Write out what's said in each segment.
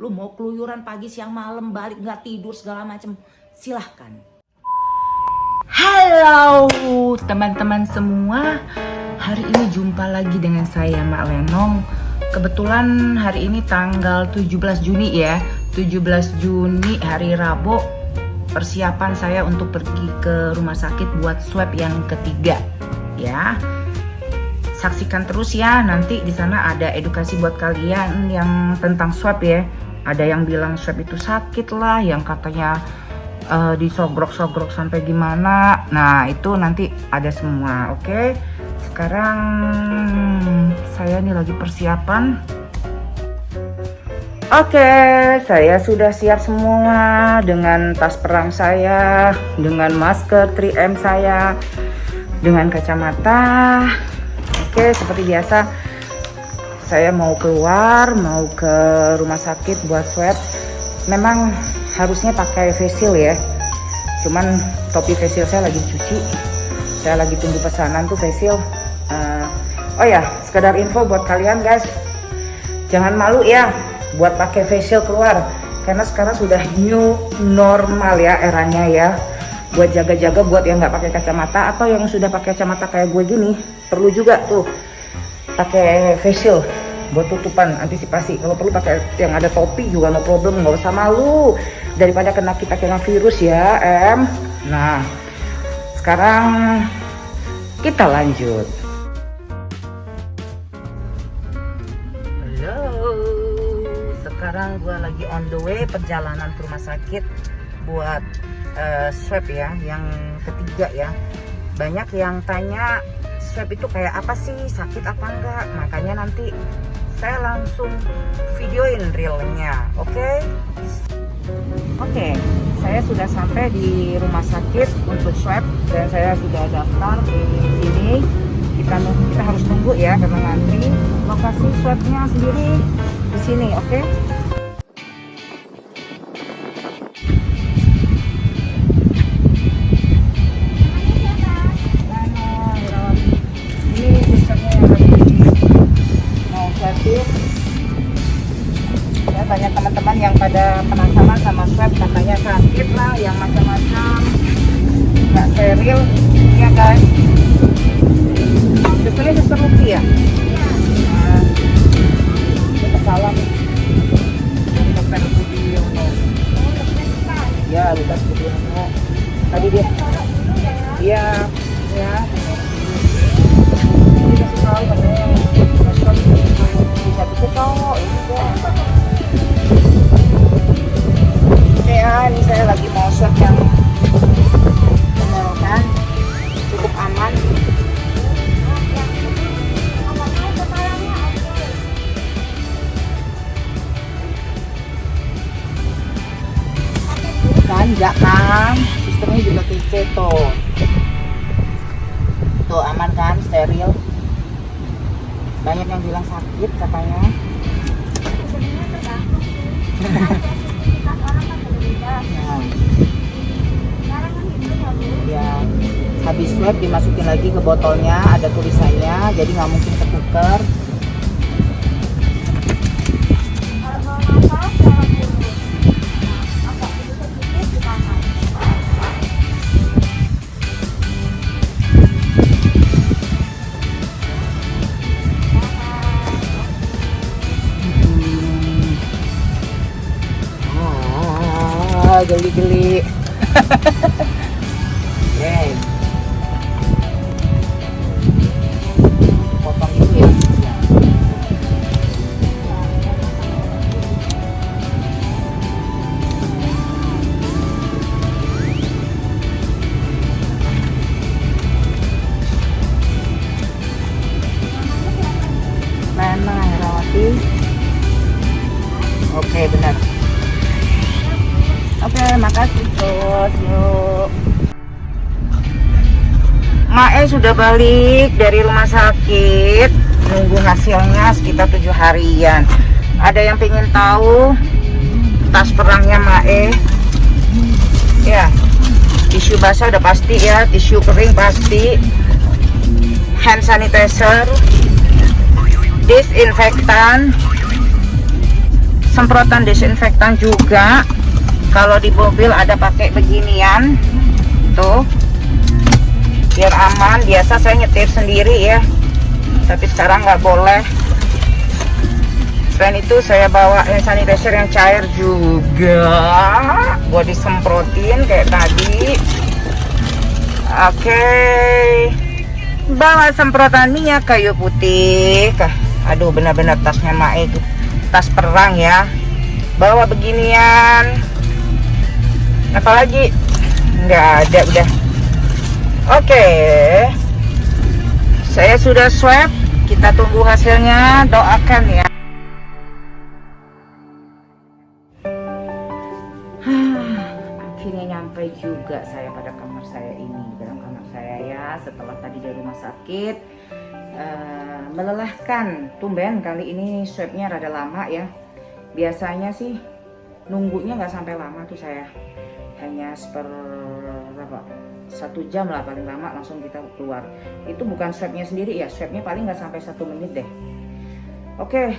Lu mau keluyuran pagi siang malam balik nggak tidur segala macem, silahkan. Halo teman-teman semua, hari ini jumpa lagi dengan saya Mak Lenong. Kebetulan hari ini tanggal 17 Juni ya, 17 Juni hari Rabu. Persiapan saya untuk pergi ke rumah sakit buat swab yang ketiga ya. Saksikan terus ya, nanti di sana ada edukasi buat kalian yang tentang swab ya. Ada yang bilang swab itu sakit lah, yang katanya disogrok-sogrok sampai gimana. Nah itu nanti ada semua, oke? Sekarang saya nih lagi persiapan. Oke, saya sudah siap semua dengan tas perang saya, dengan masker 3M saya, dengan kacamata. Oke, seperti biasa saya mau keluar, mau ke rumah sakit buat swab. Memang harusnya pakai face shield ya, cuman topi face shield saya lagi cuci. Saya lagi tunggu pesanan tuh face shield. Oh ya, sekedar info buat kalian guys, jangan malu ya buat pakai face shield keluar, karena sekarang sudah new normal ya eranya ya. Buat jaga-jaga buat yang nggak pakai kacamata atau yang sudah pakai kacamata kayak gue gini, perlu juga tuh pakai face shield buat tutupan antisipasi. Kalau perlu pakai yang ada topi juga no problem, nggak usah malu daripada kita kena virus ya em. Nah sekarang kita lanjut. Halo, sekarang gue lagi on the way perjalanan ke rumah sakit buat swab ya yang ketiga ya. Banyak yang tanya swab itu kayak apa sih, sakit apa enggak, makanya nanti saya langsung videoin realnya. Oke, saya sudah sampai di rumah sakit untuk swab dan saya sudah daftar di sini. Kita harus tunggu ya karena ngantri. Lokasi swabnya sendiri di sini, oke? Ya, banyak teman-teman yang pada penasaran sama swab, katanya sakit lah, yang macam-macam, nggak steril ya guys. Sebetulnya suster Luki ya. Nah, kita salam dokter Budiono. Ya, Lukas Budiono. Tadi dia. Iya, ya. Ini kasih tahu katanya. Bisa tutup kok ini kok. Oke ya, ini saya lagi mau swab yang beneran cukup aman. Kan enggak kan, sistemnya juga kece tuh. Tuh aman kan, steril. Banyak yang bilang sakit katanya. Ya, habis swab dimasukin lagi ke botolnya, ada tulisannya, jadi nggak mungkin ketuker. Geli-geli. Oke. Potong itu ya. Mana Herawati? Oke, benar. Oke, makasih Sus. Yuk. Mae sudah balik dari rumah sakit, nunggu hasilnya sekitar 7 harian. Ada yang pengen tahu tas perangnya Mae? Ya, tisu basah udah pasti ya, tisu kering pasti, hand sanitizer, disinfektan, semprotan desinfektan juga. Kalau di mobil ada pakai beginian tuh, biar aman. Biasa saya nyetir sendiri ya, tapi sekarang nggak boleh. Selain itu saya bawa hand sanitizer yang cair juga buat disemprotin kayak tadi. Oke, bawa semprotan minyak kayu putih. Aduh, benar-benar tasnya Mae itu tas perang ya. Bawa beginian. Apalagi nggak ada udah. Oke, saya sudah swab. Kita tunggu hasilnya. Doakan ya. Akhirnya nyampe juga saya pada kamar saya ini, dalam kamar saya ya, setelah tadi dari rumah sakit. Melelahkan, tumben kali ini swabnya rada lama ya. Biasanya sih nunggunya nggak sampai lama tuh saya, hanya berapa, 1 jam lah paling lama, langsung kita keluar. Itu bukan swabnya sendiri ya, swabnya paling nggak sampai 1 menit deh. Oke,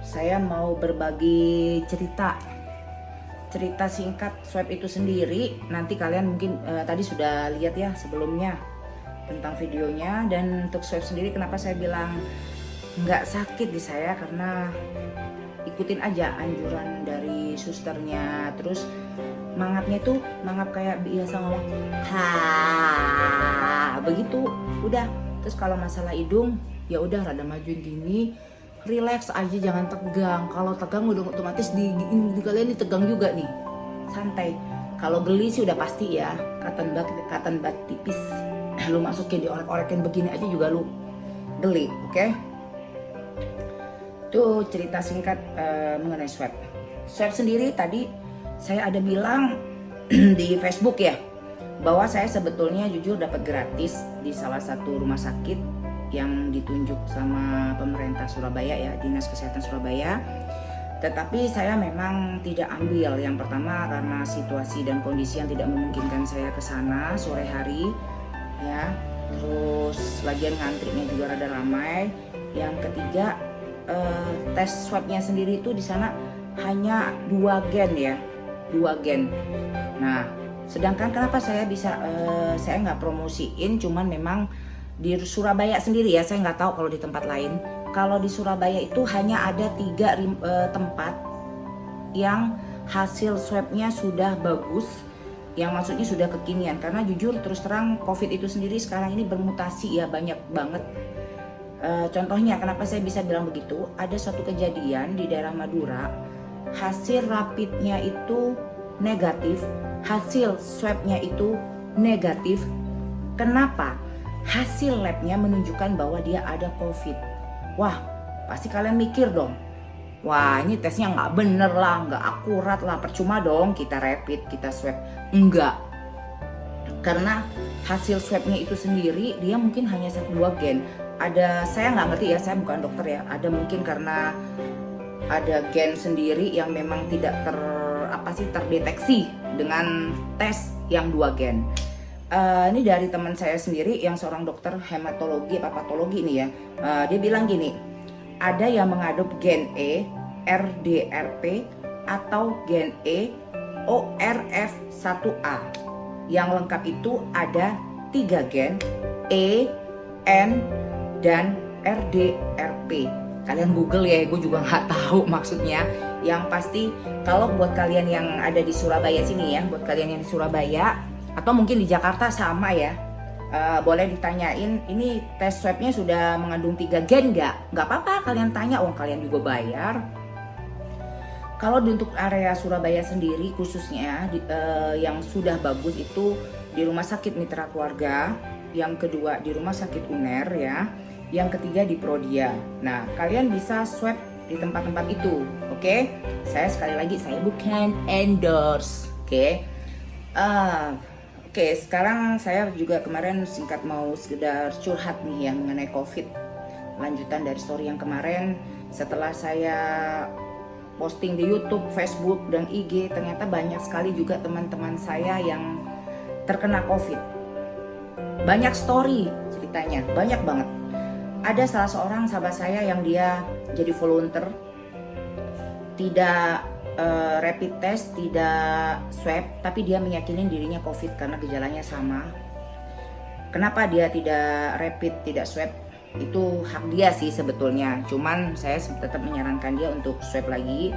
saya mau berbagi cerita singkat swab itu sendiri. Nanti kalian mungkin tadi sudah lihat ya sebelumnya tentang videonya. Dan untuk swab sendiri kenapa saya bilang nggak sakit di saya, karena ikutin aja anjuran dari susternya. Terus mangapnya itu mangap kayak biasa ngomong ha begitu udah. Terus kalau masalah hidung ya udah rada majuin gini, relax aja, jangan tegang. Kalau tegang udah otomatis di kalian ditegang juga nih, santai. Kalau geli sih udah pasti ya, cotton bud tipis lu masukin diorek-orekin begini aja juga lu geli. Oke? Itu cerita singkat mengenai swab sendiri. Tadi saya ada bilang di Facebook ya, bahwa saya sebetulnya jujur dapat gratis di salah satu rumah sakit yang ditunjuk sama pemerintah Surabaya ya, Dinas Kesehatan Surabaya. Tetapi saya memang tidak ambil. Yang pertama karena situasi dan kondisi yang tidak memungkinkan saya ke sana sore hari ya. Terus lagian ngantrinya juga rada ramai. Yang ketiga tes swabnya sendiri itu di sana hanya 2 gen ya, 2 gen. Nah, sedangkan kenapa saya bisa saya nggak promosiin, cuman memang di Surabaya sendiri ya, saya nggak tahu kalau di tempat lain. Kalau di Surabaya itu hanya ada 3 tempat yang hasil swabnya sudah bagus, yang maksudnya sudah kekinian. Karena jujur terus terang COVID itu sendiri sekarang ini bermutasi ya, banyak banget. Contohnya kenapa saya bisa bilang begitu, ada suatu kejadian di daerah Madura, hasil rapidnya itu negatif, hasil swabnya itu negatif. Kenapa? Hasil labnya menunjukkan bahwa dia ada COVID. Wah, pasti kalian mikir dong, wah ini tesnya nggak bener lah, nggak akurat lah, percuma dong kita rapid, kita swab. Enggak, karena hasil swabnya itu sendiri dia mungkin hanya 2 gen. Ada, saya nggak ngerti ya, saya bukan dokter ya, ada mungkin karena ada gen sendiri yang memang tidak terdeteksi dengan tes yang 2 gen. Ini dari teman saya sendiri yang seorang dokter hematologi patologi nih ya. Dia bilang gini, ada yang mengandung gen E RDRP atau gen E ORF1A. Yang lengkap itu ada 3 gen, E, N, dan RDRP. Kalian Google ya, gue juga nggak tahu maksudnya. Yang pasti kalau buat kalian yang ada di Surabaya sini ya, buat kalian yang di Surabaya atau mungkin di Jakarta sama ya, boleh ditanyain, ini tes swabnya sudah mengandung 3 gen nggak? Nggak apa-apa kalian tanya, uang kalian juga bayar. Kalau untuk area Surabaya sendiri khususnya yang sudah bagus itu di Rumah Sakit Mitra Keluarga, yang kedua di Rumah Sakit UNER ya, yang ketiga di Prodia. Nah, kalian bisa swab di tempat-tempat itu, oke? Saya sekali lagi, saya bukan endorse, oke? Oke, sekarang saya juga kemarin singkat mau sekedar curhat nih ya mengenai COVID. Lanjutan dari story yang kemarin, setelah saya posting di YouTube, Facebook, dan IG, ternyata banyak sekali juga teman-teman saya yang terkena COVID. Banyak story ceritanya, banyak banget. Ada salah seorang sahabat saya yang dia jadi volunteer tidak rapid test, tidak swab, tapi dia meyakini dirinya COVID karena gejalanya sama. Kenapa dia tidak rapid, tidak swab? Itu hak dia sih sebetulnya. Cuman saya tetap menyarankan dia untuk swab lagi.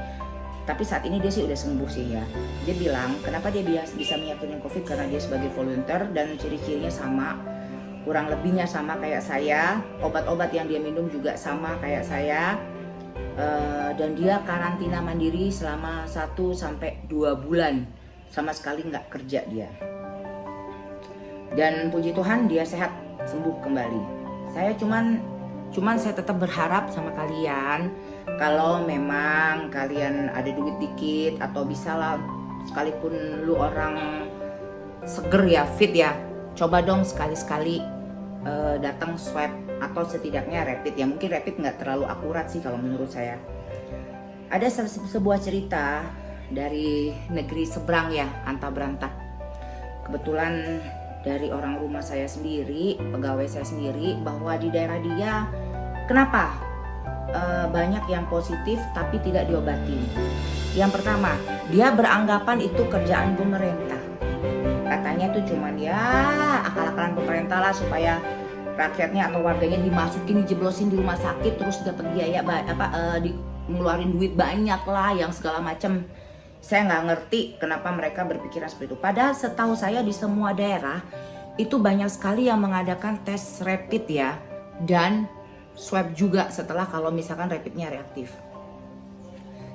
Tapi saat ini dia sih udah sembuh sih ya. Dia bilang kenapa dia bisa meyakini COVID karena dia sebagai volunteer dan ciri-cirinya sama, kurang lebihnya sama kayak saya. Obat-obat yang dia minum juga sama kayak saya. Dan dia karantina mandiri selama 1-2 bulan, sama sekali nggak kerja dia. Dan puji Tuhan dia sehat, sembuh kembali. Saya cuman saya tetap berharap sama kalian, kalau memang kalian ada duit dikit atau bisa lah, sekalipun lu orang seger ya, fit ya, coba dong sekali-sekali datang swab atau setidaknya rapid ya. Mungkin rapid nggak terlalu akurat sih kalau menurut saya. Ada sebuah cerita dari negeri seberang ya, antah berantah. Kebetulan dari orang rumah saya sendiri, pegawai saya sendiri, bahwa di daerah dia kenapa banyak yang positif tapi tidak diobati. Yang pertama, dia beranggapan itu kerjaan pemerintah. Katanya tuh cuman ya akal-akalan pemerintah lah supaya rakyatnya atau warganya dimasukin, dijeblosin di rumah sakit terus dapat biaya ngeluarin duit banyak lah yang segala macam. Saya nggak ngerti kenapa mereka berpikiran seperti itu. Padahal setahu saya di semua daerah itu banyak sekali yang mengadakan tes rapid ya, dan swab juga setelah kalau misalkan rapidnya reaktif.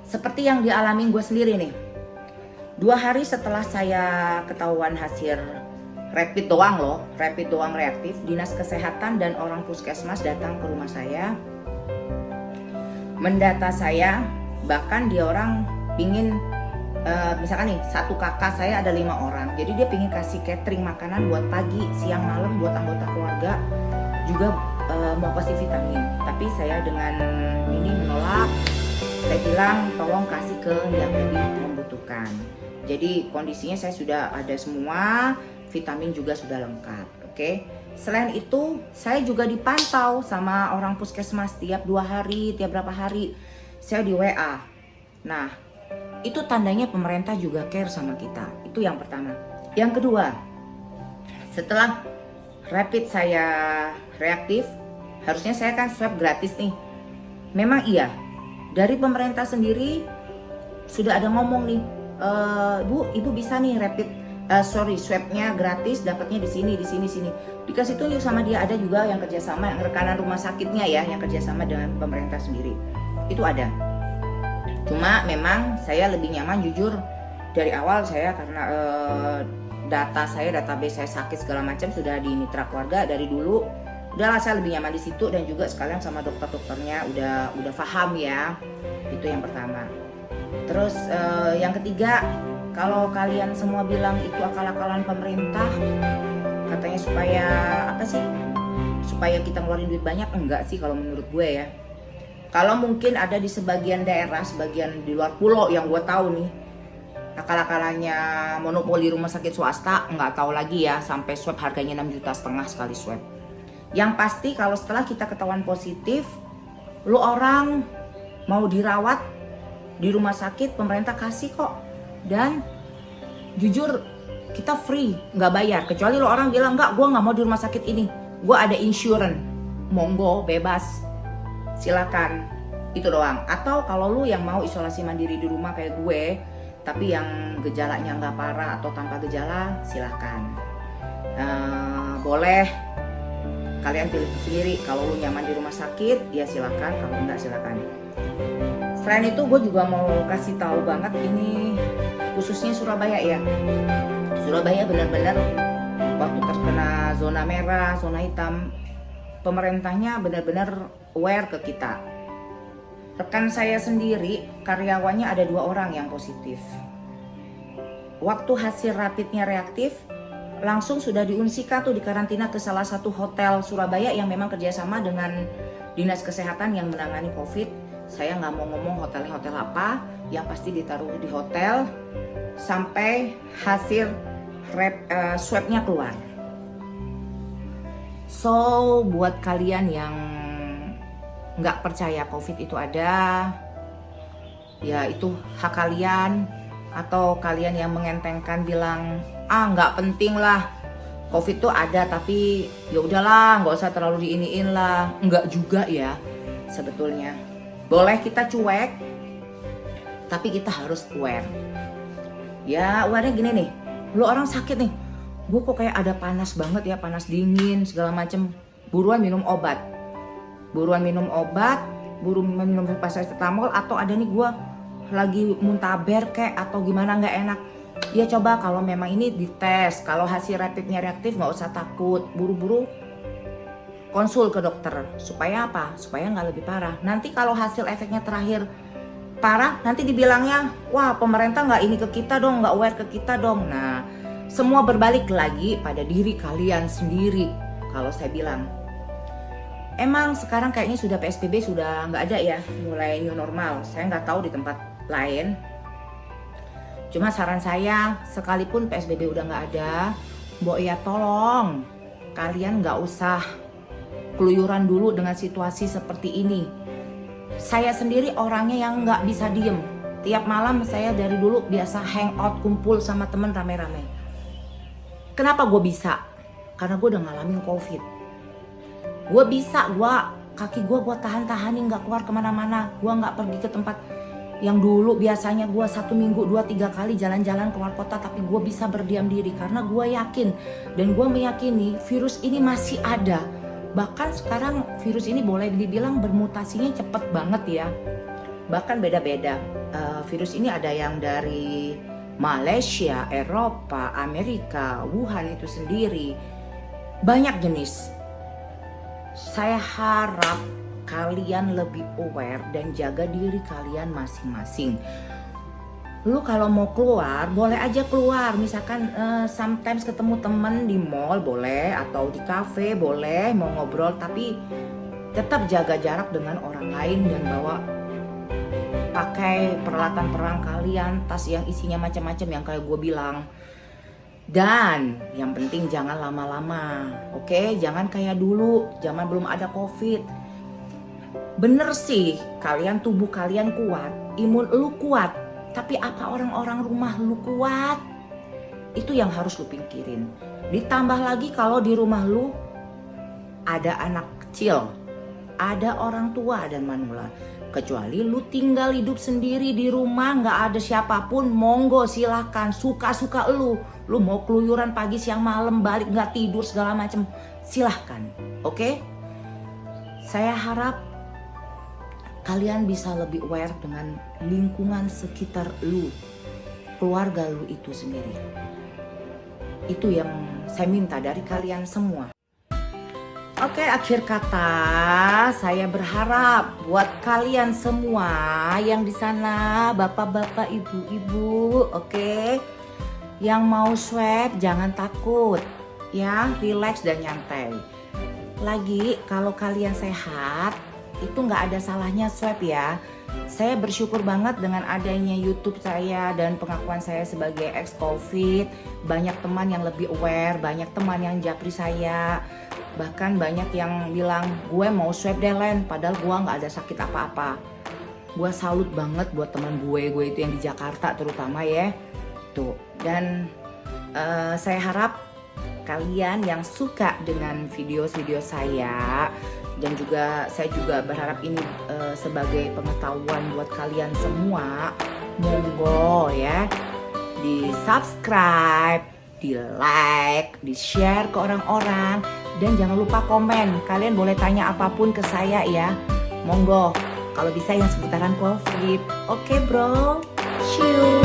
Seperti yang dialami gue sendiri nih. 2 hari setelah saya ketahuan hasil rapid doang loh, rapid doang reaktif, dinas kesehatan dan orang puskesmas datang ke rumah saya, mendata saya. Bahkan dia orang pingin misalkan nih satu kakak saya ada 5 orang, jadi dia pingin kasih catering makanan buat pagi, siang, malam buat anggota keluarga, juga mau kasih vitamin. Tapi saya dengan ini menolak. Saya bilang tolong kasih ke yang lebih membutuhkan. Jadi kondisinya saya sudah ada semua, vitamin juga sudah lengkap. Oke. Selain itu saya juga dipantau sama orang puskesmas tiap 2 hari, tiap berapa hari saya di WA. Nah, itu tandanya pemerintah juga care sama kita. Itu yang pertama. Yang kedua, setelah rapid saya reaktif, harusnya saya kan swab gratis nih. Memang iya, dari pemerintah sendiri sudah ada ngomong nih, ibu bisa nih rapid swabnya gratis, dapatnya di sini. Dikasih tunjuk sama dia. Ada juga yang kerjasama, yang rekanan rumah sakitnya ya, yang kerjasama dengan pemerintah sendiri. Itu ada. Cuma memang saya lebih nyaman jujur dari awal saya karena database saya sakit segala macam sudah di mitra keluarga dari dulu. Udahlah saya lebih nyaman di situ, dan juga sekalian sama dokternya udah paham ya. Itu yang pertama. Terus yang ketiga, kalau kalian semua bilang itu akal-akalan pemerintah, katanya supaya apa sih? Supaya kita ngeluarin duit banyak, enggak sih kalau menurut gue ya. Kalau mungkin ada di sebagian daerah, sebagian di luar pulau yang gue tahu nih, akal-akalannya monopoli rumah sakit swasta, nggak tahu lagi ya, sampai swab harganya 6,5 juta sekali swab. Yang pasti kalau setelah kita ketahuan positif, lu orang mau dirawat di rumah sakit, pemerintah kasih kok. Dan jujur kita free, nggak bayar. Kecuali lu orang bilang nggak, gue nggak mau di rumah sakit ini, gue ada insurance, monggo bebas. Silakan, itu doang. Atau kalau lu yang mau isolasi mandiri di rumah kayak gue, tapi yang gejalanya nggak parah atau tanpa gejala, silakan. Boleh kalian pilih sendiri. Kalau lu nyaman di rumah sakit, ya silakan. Kalau enggak, silakan. Selain itu, gue juga mau kasih tahu banget ini khususnya Surabaya ya. Surabaya benar-benar waktu terkena zona merah, zona hitam, pemerintahnya benar-benar aware ke kita. Rekan saya sendiri, karyawannya ada 2 orang yang positif. Waktu hasil rapidnya reaktif, langsung sudah diungsikan tuh, dikarantina ke salah satu hotel Surabaya yang memang kerjasama dengan dinas kesehatan yang menangani COVID. Saya nggak mau ngomong hotelnya hotel apa, yang pasti ditaruh di hotel sampai hasil swabnya keluar. So, buat kalian yang nggak percaya COVID itu ada, ya itu hak kalian, atau kalian yang mengentengkan bilang nggak penting lah, COVID tuh ada tapi ya udahlah nggak usah terlalu diiniin lah. Nggak juga ya sebetulnya. Boleh kita cuek, tapi kita harus aware. Ya awarenya gini nih, lu orang sakit nih, gue kok kayak ada panas banget ya, panas dingin segala macem, buruan minum obat, buruan minum paracetamol, atau ada nih gue lagi muntaber kayak atau gimana nggak enak, ya coba kalau memang ini dites, kalau hasil rapidnya reaktif nggak usah takut, buru-buru konsul ke dokter. Supaya apa? Supaya nggak lebih parah. Nanti kalau hasil efeknya terakhir parah, nanti dibilangnya wah pemerintah nggak ini ke kita dong, nggak aware ke kita dong. Nah, semua berbalik lagi pada diri kalian sendiri. Kalau saya bilang, emang sekarang kayaknya sudah PSBB sudah nggak ada ya, mulai new normal. Saya nggak tahu di tempat lain. Cuma saran saya, sekalipun PSBB udah nggak ada, Mbok ya tolong kalian nggak usah keluyuran dulu dengan situasi seperti ini. Saya sendiri orangnya yang nggak bisa diem. Tiap malam saya dari dulu biasa hangout, kumpul sama temen rame-rame. Kenapa gue bisa? Karena gue udah ngalamin COVID. Gue bisa, kaki gue tahan-tahanin nggak keluar kemana-mana. Gue nggak pergi ke tempat yang dulu biasanya gue 1 minggu 2-3 kali jalan-jalan keluar kota. Tapi gue bisa berdiam diri karena gue yakin dan gue meyakini virus ini masih ada. Bahkan sekarang virus ini boleh dibilang bermutasinya cepet banget ya. Bahkan beda-beda. Virus ini ada yang dari Malaysia, Eropa, Amerika, Wuhan itu sendiri. Banyak jenis. Saya harap kalian lebih aware dan jaga diri kalian masing-masing. Lu kalau mau keluar, boleh aja keluar. Misalkan sometimes ketemu temen di mall boleh, atau di cafe boleh, mau ngobrol. Tapi tetap jaga jarak dengan orang lain dan bawa pakai peralatan perang kalian, tas yang isinya macam-macam yang kayak gue bilang. Dan yang penting jangan lama-lama, oke? Jangan kayak dulu, zaman belum ada COVID. Bener sih, kalian tubuh kalian kuat, imun lu kuat. Tapi apa orang-orang rumah lu kuat? Itu yang harus lu pikirin. Ditambah lagi kalau di rumah lu ada anak kecil, ada orang tua dan manula. Kecuali lu tinggal hidup sendiri di rumah, gak ada siapapun, monggo silahkan, suka-suka lu. Lu mau keluyuran pagi siang malam, balik gak tidur segala macem, silahkan. Oke? Saya harap kalian bisa lebih aware dengan lingkungan sekitar lu, keluarga lu itu sendiri. Itu yang saya minta dari kalian semua. Oke, akhir kata saya berharap buat kalian semua yang di sana, bapak-bapak, ibu-ibu, oke, yang mau swab jangan takut, ya, relax dan nyantai. Lagi kalau kalian sehat, itu nggak ada salahnya swab ya. Saya bersyukur banget dengan adanya YouTube saya dan pengakuan saya sebagai ex-COVID. Banyak teman yang lebih aware, banyak teman yang japri saya. Bahkan banyak yang bilang, gue mau swab deh Len, padahal gue nggak ada sakit apa-apa. Gue salut banget buat teman gue itu yang di Jakarta terutama ya. Tuh, dan saya harap kalian yang suka dengan video-video saya, dan juga saya juga berharap ini sebagai pengetahuan buat kalian semua, monggo ya di subscribe, di like, di share ke orang-orang, dan jangan lupa komen. Kalian boleh tanya apapun ke saya ya, monggo, kalau bisa yang seputaran COVID. Oke bro, see you.